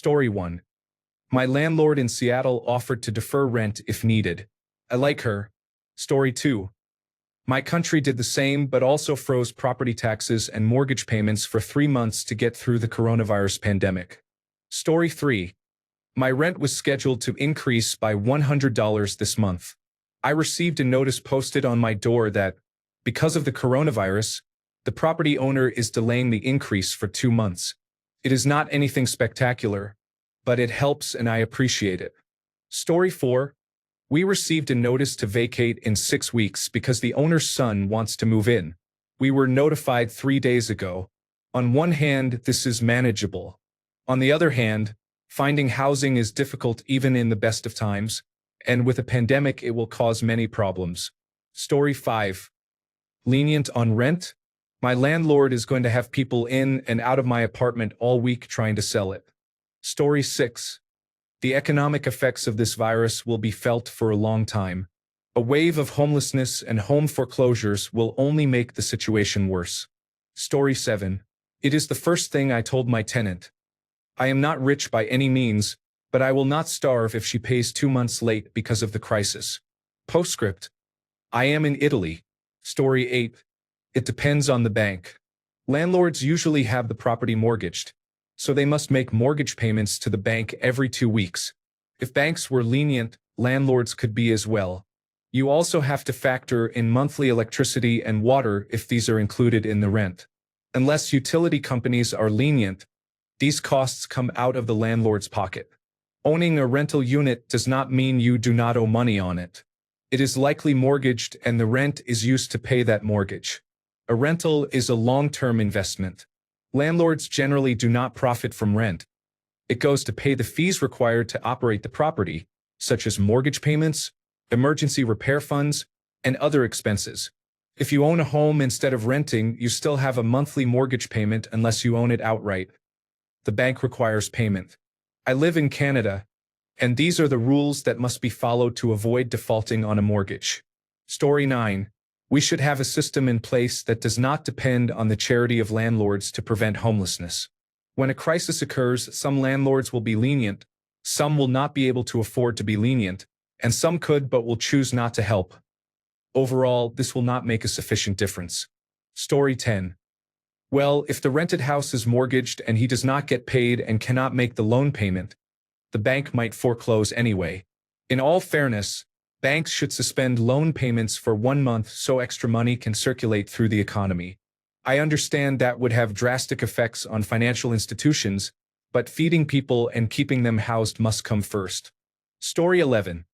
Story 1. My landlord in Seattle offered to defer rent if needed. I like her. Story 2. My country did the same but also froze property taxes and mortgage payments for 3 months to get through the coronavirus pandemic. Story 3. My rent was scheduled to increase by $100 this month. I received a notice posted on my door that, because of the coronavirus, the property owner is delaying the increase for 2 months. It is not anything spectacular, but it helps and I appreciate it. Story 4. We received a notice to vacate in 6 weeks because the owner's son wants to move in. We were notified 3 days ago. On one hand, this is manageable. On the other hand, finding housing is difficult even in the best of times, and with a pandemic it will cause many problems. Story 5. Lenient on rent? My landlord is going to have people in and out of my apartment all week trying to sell it. Story 6. The economic effects of this virus will be felt for a long time. A wave of homelessness and home foreclosures will only make the situation worse. Story 7. It is the first thing I told my tenant. I am not rich by any means, but I will not starve if she pays 2 months late because of the crisis. Postscript. I am in Italy. Story 8. It depends on the bank. Landlords usually have the property mortgaged, so they must make mortgage payments to the bank every 2 weeks. If banks were lenient, landlords could be as well. You also have to factor in monthly electricity and water if these are included in the rent. Unless utility companies are lenient, these costs come out of the landlord's pocket. Owning a rental unit does not mean you do not owe money on it. It is likely mortgaged and the rent is used to pay that mortgage. A rental is a long-term investment. Landlords generally do not profit from rent. It goes to pay the fees required to operate the property, such as mortgage payments, emergency repair funds, and other expenses. If you own a home instead of renting, you still have a monthly mortgage payment unless you own it outright. The bank requires payment. I live in Canada, and these are the rules that must be followed to avoid defaulting on a mortgage. Story 9. We should have a system in place that does not depend on the charity of landlords to prevent homelessness. When a crisis occurs, some landlords will be lenient, some will not be able to afford to be lenient, and some could but will choose not to help. Overall, this will not make a sufficient difference. Story 10. Well, if the rented house is mortgaged and he does not get paid and cannot make the loan payment, the bank might foreclose anyway. In all fairness, banks should suspend loan payments for 1 month so extra money can circulate through the economy. I understand that would have drastic effects on financial institutions, but feeding people and keeping them housed must come first. Story 11.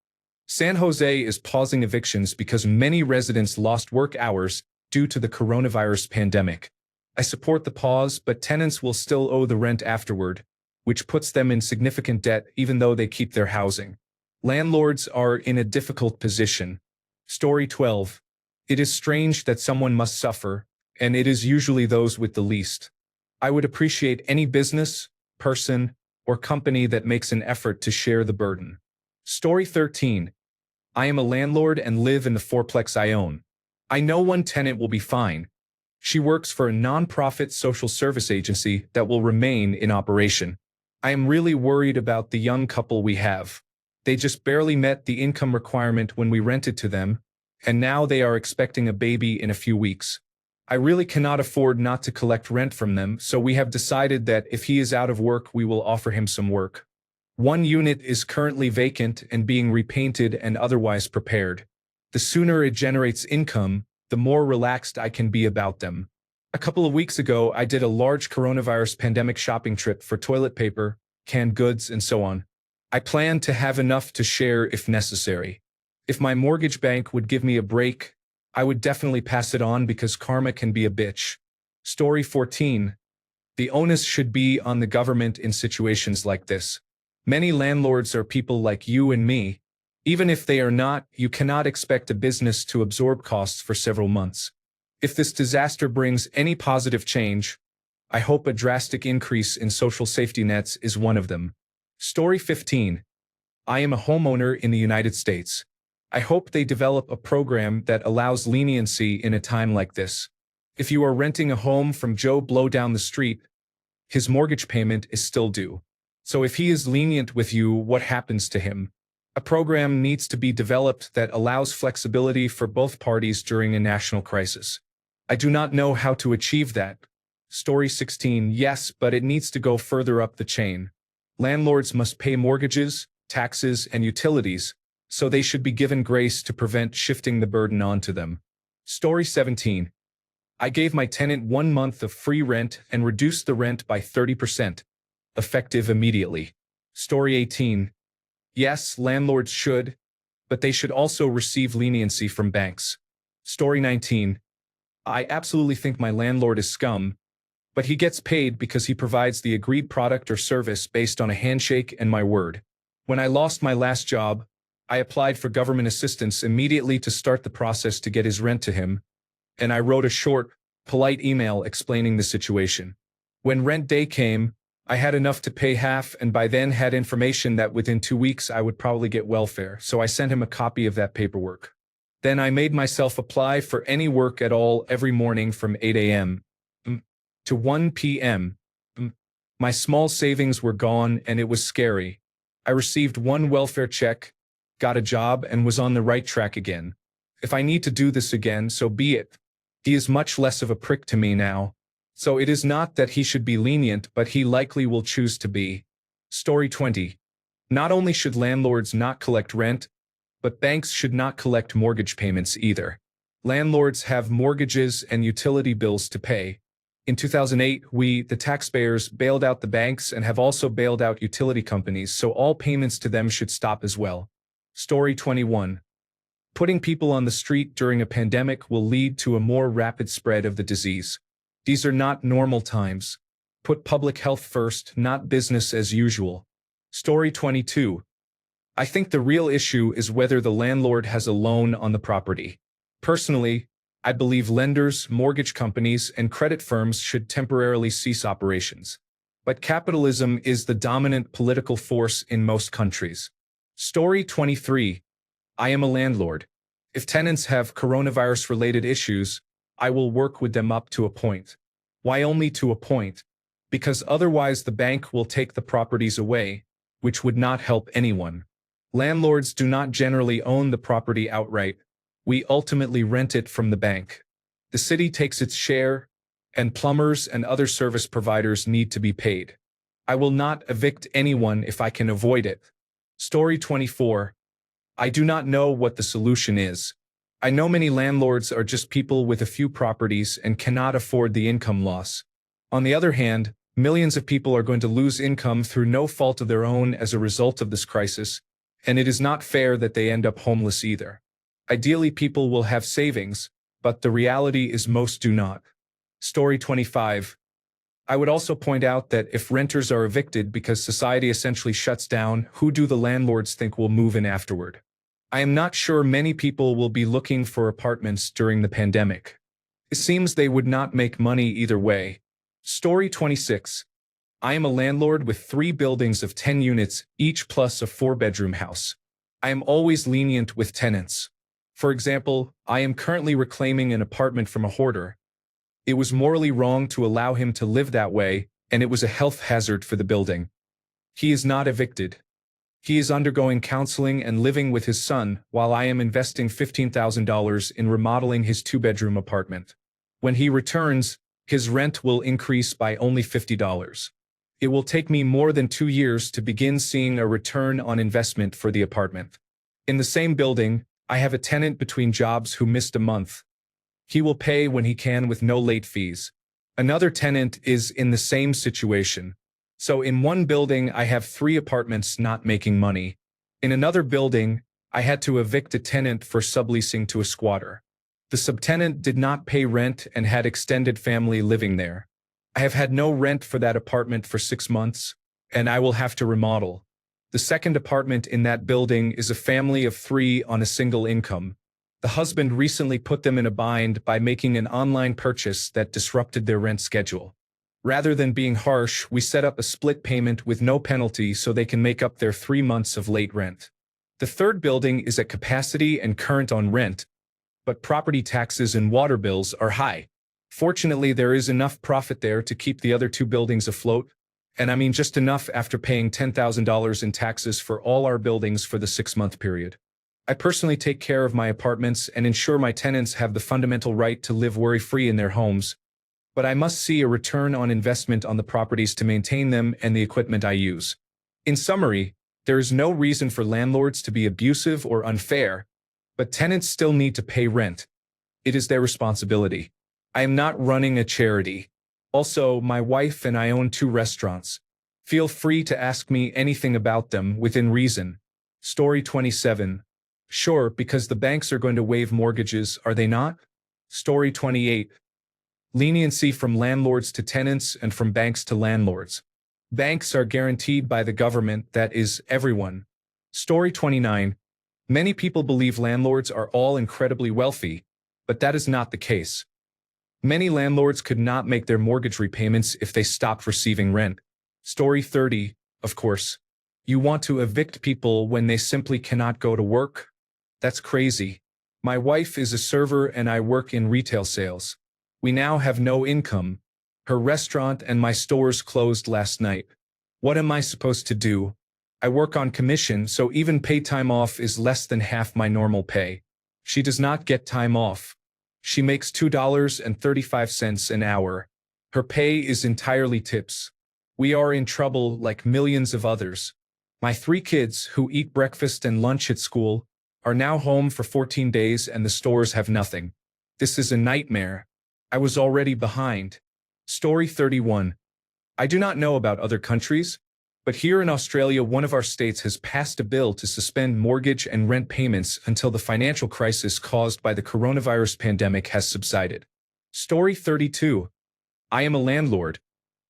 San Jose is pausing evictions because many residents lost work hours due to the coronavirus pandemic. I support the pause, but tenants will still owe the rent afterward, which puts them in significant debt even though they keep their housing. Landlords are in a difficult position. Story 12. It is strange that someone must suffer, and it is usually those with the least. I would appreciate any business, person, or company that makes an effort to share the burden. Story 13. I am a landlord and live in the fourplex I own. I know one tenant will be fine. She works for a non-profit social service agency that will remain in operation. I am really worried about the young couple we have. They just barely met the income requirement when we rented to them, and now they are expecting a baby in a few weeks. I really cannot afford not to collect rent from them, so we have decided that if he is out of work, we will offer him some work. One unit is currently vacant and being repainted and otherwise prepared. The sooner it generates income, the more relaxed I can be about them. A couple of weeks ago, I did a large coronavirus pandemic shopping trip for toilet paper, canned goods, and so on. I plan to have enough to share if necessary. If my mortgage bank would give me a break, I would definitely pass it on because karma can be a bitch. Story 14. The onus should be on the government in situations like this. Many landlords are people like you and me. Even if they are not, you cannot expect a business to absorb costs for several months. If this disaster brings any positive change, I hope a drastic increase in social safety nets is one of them. Story 15. I am a homeowner in the United States. I hope they develop a program that allows leniency in a time like this. If you are renting a home from Joe Blow down the street, his mortgage payment is still due. So if he is lenient with you, what happens to him? A program needs to be developed that allows flexibility for both parties during a national crisis. I do not know how to achieve that. Story 16, yes, but it needs to go further up the chain. Landlords must pay mortgages, taxes, and utilities, so they should be given grace to prevent shifting the burden onto them. Story 17. I gave my tenant 1 month of free rent and reduced the rent by 30%, effective immediately. Story 18. Yes, landlords should, but they should also receive leniency from banks. Story 19. I absolutely think my landlord is scum, but he gets paid because he provides the agreed product or service based on a handshake and my word. When I lost my last job, I applied for government assistance immediately to start the process to get his rent to him, and I wrote a short, polite email explaining the situation. When rent day came, I had enough to pay half and by then had information that within 2 weeks I would probably get welfare, so I sent him a copy of that paperwork. Then I made myself apply for any work at all every morning from 8 a.m. to 1 p.m. My small savings were gone and it was scary. I received 1 welfare check, got a job, and was on the right track again. If I need to do this again, so be it. He is much less of a prick to me now. So it is not that he should be lenient, but he likely will choose to be. Story 20. Not only should landlords not collect rent, but banks should not collect mortgage payments either. Landlords have mortgages and utility bills to pay. In 2008, we, the taxpayers, bailed out the banks and have also bailed out utility companies, so all payments to them should stop as well. Story 21. Putting people on the street during a pandemic will lead to a more rapid spread of the disease. These are not normal times. Put public health first, not business as usual. Story 22. I think the real issue is whether the landlord has a loan on the property. Personally, I believe lenders, mortgage companies, and credit firms should temporarily cease operations. But capitalism is the dominant political force in most countries. Story 23. I am a landlord. If tenants have coronavirus-related issues, I will work with them up to a point. Why only to a point? Because otherwise the bank will take the properties away, which would not help anyone. Landlords do not generally own the property outright. We ultimately rent it from the bank. The city takes its share, and plumbers and other service providers need to be paid. I will not evict anyone if I can avoid it. Story 24. I do not know what the solution is. I know many landlords are just people with a few properties and cannot afford the income loss. On the other hand, millions of people are going to lose income through no fault of their own as a result of this crisis, and it is not fair that they end up homeless either. Ideally, people will have savings, but the reality is most do not. Story 25. I would also point out that if renters are evicted because society essentially shuts down, who do the landlords think will move in afterward? I am not sure many people will be looking for apartments during the pandemic. It seems they would not make money either way. Story 26. I am a landlord with 3 buildings of 10 units, each plus a 4-bedroom house. I am always lenient with tenants. For example, I am currently reclaiming an apartment from a hoarder. It was morally wrong to allow him to live that way, and it was a health hazard for the building. He is not evicted. He is undergoing counseling and living with his son, while I am investing $15,000 in remodeling his 2-bedroom apartment. When he returns, his rent will increase by only $50. It will take me more than 2 years to begin seeing a return on investment for the apartment. In the same building, I have a tenant between jobs who missed a month. He will pay when he can with no late fees. Another tenant is in the same situation. So in one building, I have 3 apartments not making money. In another building, I had to evict a tenant for subleasing to a squatter. The subtenant did not pay rent and had extended family living there. I have had no rent for that apartment for 6 months, and I will have to remodel. The second apartment in that building is a family of 3 on a single income. The husband recently put them in a bind by making an online purchase that disrupted their rent schedule. Rather than being harsh, we set up a split payment with no penalty so they can make up their 3 months of late rent. The third building is at capacity and current on rent, but property taxes and water bills are high. Fortunately, there is enough profit there to keep the other 2 buildings afloat, And I mean just enough after paying $10,000 in taxes for all our buildings for the 6-month period. I personally take care of my apartments and ensure my tenants have the fundamental right to live worry-free in their homes, but I must see a return on investment on the properties to maintain them and the equipment I use. In summary, there is no reason for landlords to be abusive or unfair, but tenants still need to pay rent. It is their responsibility. I am not running a charity. Also, my wife and I own 2 restaurants. Feel free to ask me anything about them within reason. Story 27. Sure, because the banks are going to waive mortgages, are they not? Story 28. Leniency from landlords to tenants and from banks to landlords. Banks are guaranteed by the government, that is, everyone. Story 29. Many people believe landlords are all incredibly wealthy, but that is not the case. Many landlords could not make their mortgage repayments if they stopped receiving rent. Story 30, of course. You want to evict people when they simply cannot go to work? That's crazy. My wife is a server and I work in retail sales. We now have no income. Her restaurant and my stores closed last night. What am I supposed to do? I work on commission, so even pay time off is less than half my normal pay. She does not get time off. She makes $2.35 an hour. Her pay is entirely tips. We are in trouble like millions of others. My 3 kids, who eat breakfast and lunch at school, are now home for 14 days and the stores have nothing. This is a nightmare. I was already behind. Story 31. I do not know about other countries, but here in Australia, one of our states has passed a bill to suspend mortgage and rent payments until the financial crisis caused by the coronavirus pandemic has subsided. Story 32. I am a landlord.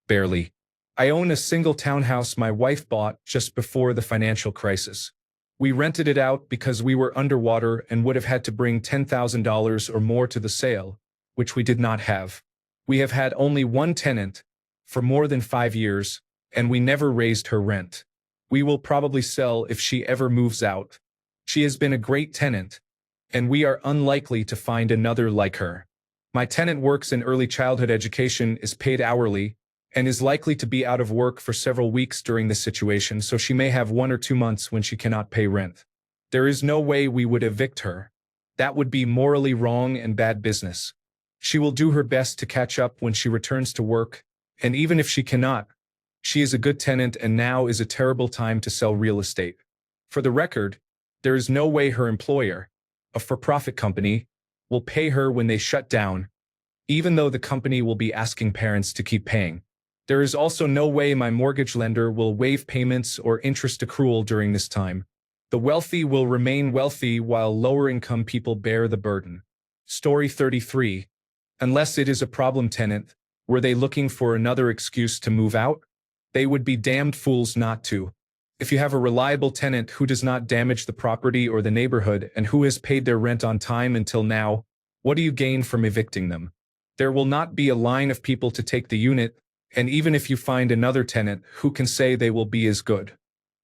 Barely. I own a single townhouse my wife bought just before the financial crisis. We rented it out because we were underwater and would have had to bring $10,000 or more to the sale, which we did not have. We have had only one tenant for more than 5 years, and we never raised her rent. We will probably sell if she ever moves out. She has been a great tenant, and we are unlikely to find another like her. My tenant works in early childhood education, is paid hourly, and is likely to be out of work for several weeks during this situation, so she may have 1 or 2 months when she cannot pay rent. There is no way we would evict her. That would be morally wrong and bad business. She will do her best to catch up when she returns to work, and even if she cannot, she is a good tenant and now is a terrible time to sell real estate. For the record, there is no way her employer, a for-profit company, will pay her when they shut down, even though the company will be asking parents to keep paying. There is also no way my mortgage lender will waive payments or interest accrual during this time. The wealthy will remain wealthy while lower-income people bear the burden. Story 33. Unless it is a problem tenant, were they looking for another excuse to move out? They would be damned fools not to. If you have a reliable tenant who does not damage the property or the neighborhood and who has paid their rent on time until now, what do you gain from evicting them? There will not be a line of people to take the unit, and even if you find another tenant, who can say they will be as good?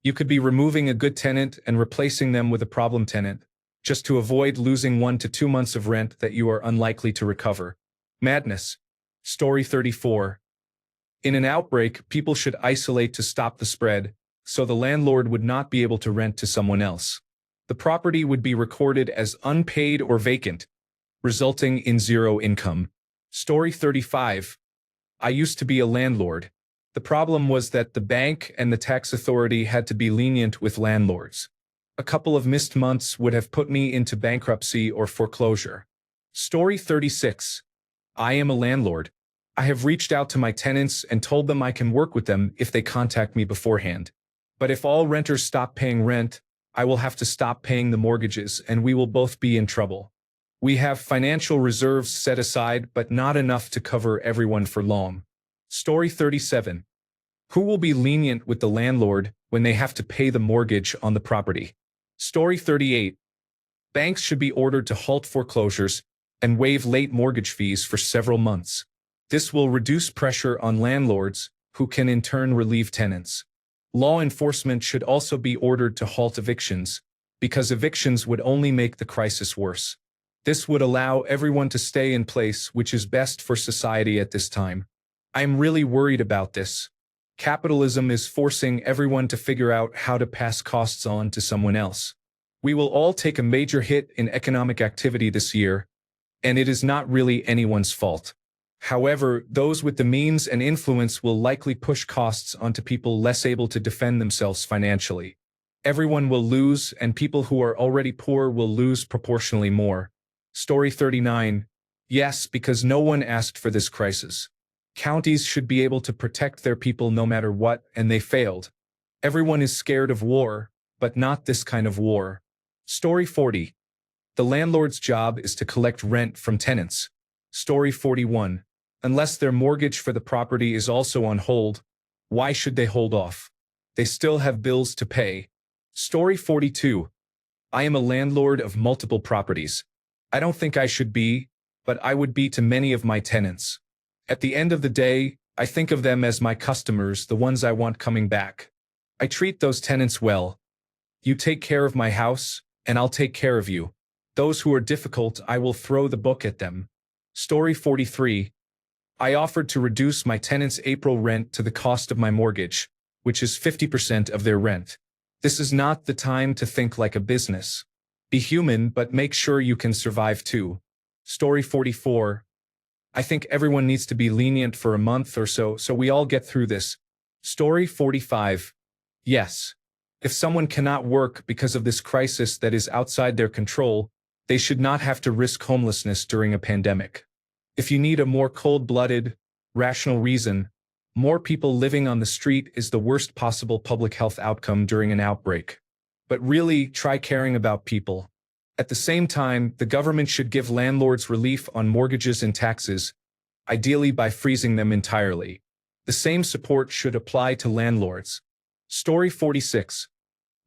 You could be removing a good tenant and replacing them with a problem tenant, just to avoid losing 1 to 2 months of rent that you are unlikely to recover. Madness. Story 34. In an outbreak, people should isolate to stop the spread, so the landlord would not be able to rent to someone else. The property would be recorded as unpaid or vacant, resulting in 0 income. Story 35. I used to be a landlord. The problem was that the bank and the tax authority had to be lenient with landlords. A couple of missed months would have put me into bankruptcy or foreclosure. Story 36. I am a landlord. I have reached out to my tenants and told them I can work with them if they contact me beforehand. But if all renters stop paying rent, I will have to stop paying the mortgages and we will both be in trouble. We have financial reserves set aside, but not enough to cover everyone for long. Story 37. Who will be lenient with the landlord when they have to pay the mortgage on the property? Story 38. Banks should be ordered to halt foreclosures and waive late mortgage fees for several months. This will reduce pressure on landlords, who can in turn relieve tenants. Law enforcement should also be ordered to halt evictions, because evictions would only make the crisis worse. This would allow everyone to stay in place, which is best for society at this time. I am really worried about this. Capitalism is forcing everyone to figure out how to pass costs on to someone else. We will all take a major hit in economic activity this year, and it is not really anyone's fault. However, those with the means and influence will likely push costs onto people less able to defend themselves financially. Everyone will lose, and people who are already poor will lose proportionally more. Story 39. Yes, because no one asked for this crisis. Counties should be able to protect their people no matter what, and they failed. Everyone is scared of war, but not this kind of war. Story 40. The landlord's job is to collect rent from tenants. Story 41. Unless their mortgage for the property is also on hold, why should they hold off? They still have bills to pay. Story 42. I am a landlord of multiple properties. I don't think I should be, but I would be to many of my tenants. At the end of the day, I think of them as my customers, the ones I want coming back. I treat those tenants well. You take care of my house, and I'll take care of you. Those who are difficult, I will throw the book at them. Story 43. I offered to reduce my tenants' April rent to the cost of my mortgage, which is 50% of their rent. This is not the time to think like a business. Be human, but make sure you can survive too. Story 44. I think everyone needs to be lenient for a month or so we all get through this. Story 45. Yes. If someone cannot work because of this crisis that is outside their control, they should not have to risk homelessness during a pandemic. If you need a more cold-blooded, rational reason, more people living on the street is the worst possible public health outcome during an outbreak. But really, try caring about people. At the same time, the government should give landlords relief on mortgages and taxes, ideally by freezing them entirely. The same support should apply to landlords. Story 46.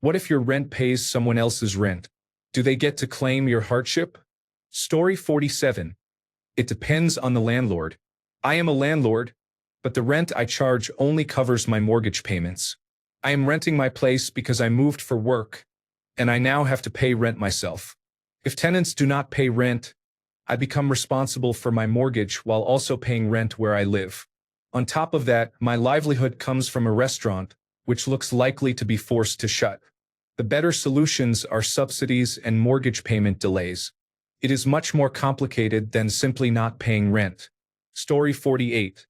What if your rent pays someone else's rent? Do they get to claim your hardship? Story 47. It depends on the landlord. I am a landlord, but the rent I charge only covers my mortgage payments. I am renting my place because I moved for work, and I now have to pay rent myself. If tenants do not pay rent, I become responsible for my mortgage while also paying rent where I live. On top of that, my livelihood comes from a restaurant, which looks likely to be forced to shut. The better solutions are subsidies and mortgage payment delays. It is much more complicated than simply not paying rent. Story 48.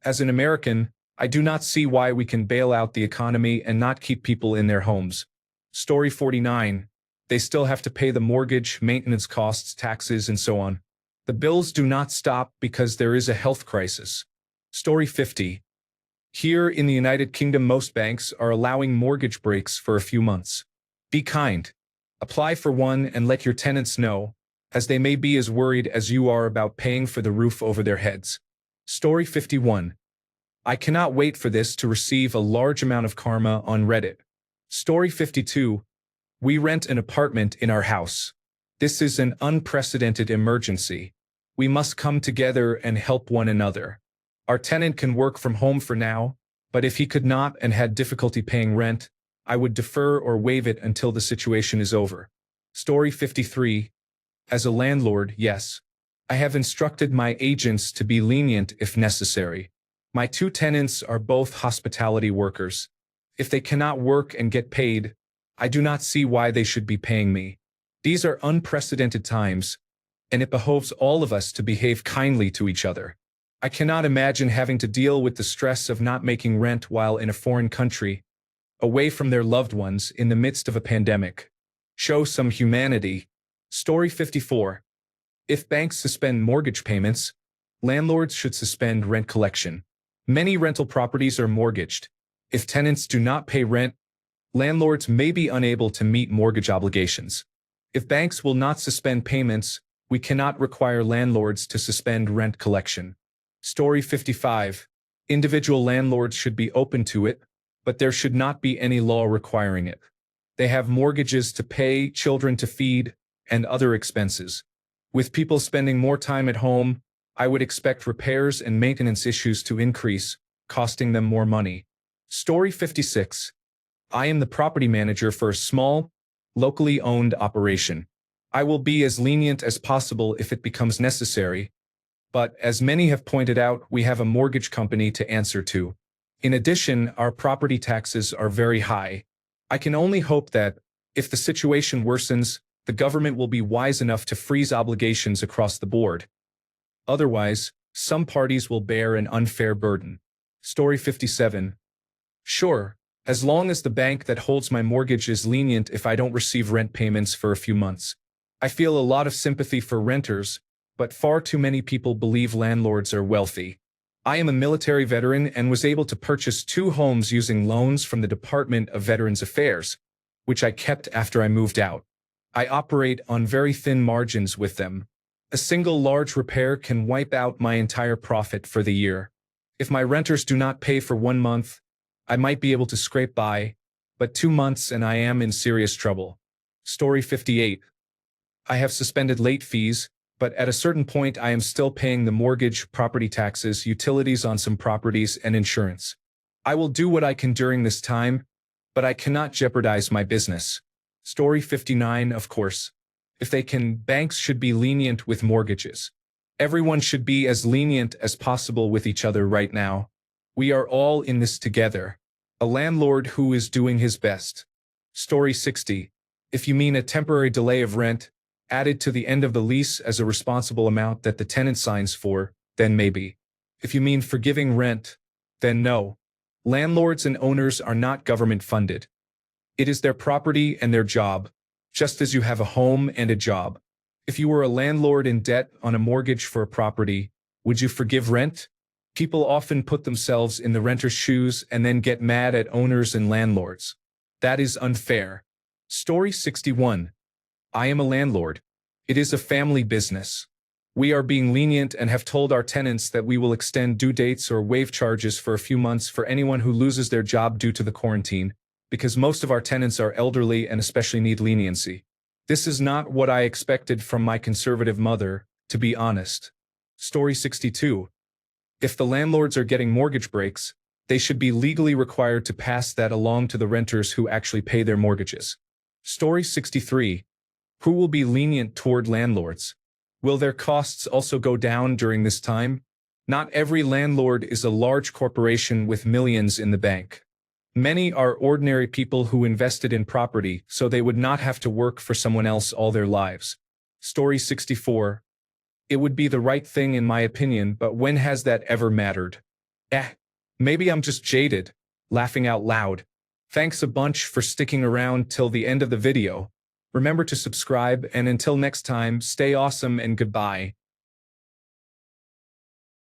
As an American, I do not see why we can bail out the economy and not keep people in their homes. Story 49. They still have to pay the mortgage, maintenance costs, taxes, and so on. The bills do not stop because there is a health crisis. Story 50. Here in the United Kingdom, most banks are allowing mortgage breaks for a few months. Be kind. Apply for one and let your tenants know, as they may be as worried as you are about paying for the roof over their heads. Story 51. I cannot wait for this to receive a large amount of karma on Reddit. Story 52. We rent an apartment in our house. This is an unprecedented emergency. We must come together and help one another. Our tenant can work from home for now, but if he could not and had difficulty paying rent, I would defer or waive it until the situation is over. Story 53. As a landlord, yes. I have instructed my agents to be lenient if necessary. My two tenants are both hospitality workers. If they cannot work and get paid, I do not see why they should be paying me. These are unprecedented times, and it behoves all of us to behave kindly to each other. I cannot imagine having to deal with the stress of not making rent while in a foreign country, away from their loved ones in the midst of a pandemic. Show some humanity. Story 54. If banks suspend mortgage payments, landlords should suspend rent collection. Many rental properties are mortgaged. If tenants do not pay rent, landlords may be unable to meet mortgage obligations. If banks will not suspend payments, we cannot require landlords to suspend rent collection. Story 55. Individual landlords should be open to it, but there should not be any law requiring it. They have mortgages to pay, children to feed, and other expenses. With people spending more time at home, I would expect repairs and maintenance issues to increase, costing them more money. Story 56. I am the property manager for a small, locally owned operation. I will be as lenient as possible if it becomes necessary, but as many have pointed out, we have a mortgage company to answer to. In addition, our property taxes are very high. I can only hope that, if the situation worsens, the government will be wise enough to freeze obligations across the board. Otherwise, some parties will bear an unfair burden. Story 57. Sure, as long as the bank that holds my mortgage is lenient if I don't receive rent payments for a few months. I feel a lot of sympathy for renters, but far too many people believe landlords are wealthy. I am a military veteran and was able to purchase 2 homes using loans from the Department of Veterans Affairs, which I kept after I moved out. I operate on very thin margins with them. A single large repair can wipe out my entire profit for the year. If my renters do not pay for 1 month, I might be able to scrape by, but 2 months and I am in serious trouble. Story 58. I have suspended late fees, but at a certain point I am still paying the mortgage, property taxes, utilities on some properties, and insurance. I will do what I can during this time, but I cannot jeopardize my business. Story 59. Of course, if they can, banks should be lenient with mortgages. Everyone should be as lenient as possible with each other right now. We are all in this together. A landlord who is doing his best. Story 60. If you mean a temporary delay of rent, added to the end of the lease as a responsible amount that the tenant signs for, then maybe. If you mean forgiving rent, then no. Landlords and owners are not government funded. It is their property and their job, just as you have a home and a job. If you were a landlord in debt on a mortgage for a property, would you forgive rent? People often put themselves in the renter's shoes and then get mad at owners and landlords. That is unfair. Story 61. I am a landlord. It is a family business. We are being lenient and have told our tenants that we will extend due dates or waive charges for a few months for anyone who loses their job due to the quarantine, because most of our tenants are elderly and especially need leniency. This is not what I expected from my conservative mother, to be honest. Story 62. If the landlords are getting mortgage breaks, they should be legally required to pass that along to the renters who actually pay their mortgages. Story 63. Who will be lenient toward landlords? Will their costs also go down during this time? Not every landlord is a large corporation with millions in the bank. Many are ordinary people who invested in property so they would not have to work for someone else all their lives. Story 64. It would be the right thing in my opinion, but when has that ever mattered? Maybe I'm just jaded, laughing out loud. Thanks a bunch for sticking around till the end of the video. Remember to subscribe, and until next time, stay awesome and goodbye.